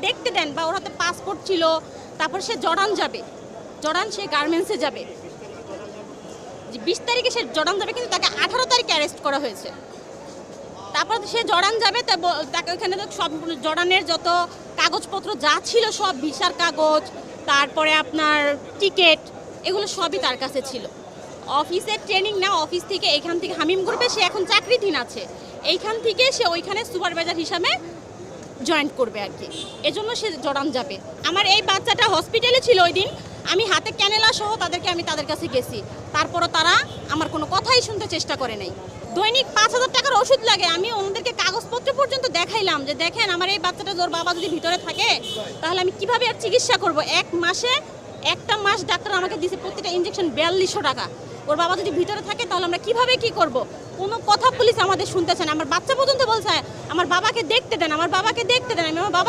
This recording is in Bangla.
দেখতে দেন, বা ওর হাতে পাসপোর্ট ছিল, তারপর সে জর্ডান যাবে, জর্ডান সে গার্মেন্টসে যাবে, 20 তারিখে সে জর্ডান যাবে, কিন্তু তাকে 18 তারিখে অ্যারেস্ট করা হয়েছে। তারপর সে জর্ডান যাবে, তাকে ওখানে তো সব জর্ডানের যত কাগজপত্র যা ছিল সব, ভিসার কাগজ, তারপরে আপনার টিকিট, এগুলো সবই তার কাছে ছিল। অফিসের ট্রেনিং না, অফিস থেকে এখান থেকে হামিম গ্রুপে সে এখন চাকরিধীন আছে, এইখান থেকে সে ওইখানে সুপারভাইজার হিসাবে জয়েন করবে আর কি, এজন্য সে জর্ডান যাবে। আমার এই বাচ্চাটা হসপিটালে ছিল ওই দিন, আমি হাতে ক্যানেলা সহ আমি তাদের কাছে গেছি, তারপরও তারা আমার কোনো কথাই শুনতে চেষ্টা করে নাই। দৈনিক 5,000 টাকার ওষুধ লাগে, আমি ওনাদেরকে কাগজপত্র পর্যন্ত দেখাইলাম যে দেখেন আমার এই বাচ্চাটা, ওর বাবা যদি ভিতরে থাকে তাহলে আমি কিভাবে আর চিকিৎসা করব। একটা মাস ডাক্তার আমাকে দিয়েছে প্রত্যেকটা ইঞ্জেকশন 4200 টাকা। ওর বাবা যদি ভিতরে থাকে তাহলে আমরা কিভাবে কি করব? কোনো কথা পুলিশ আমাদের শুনতেছে না। আমার বাচ্চা পর্যন্ত বলছে আমার বাবাকে দেখতে দেন, আমার বাবাকে দেখতে দেন। আমি আমার বাবার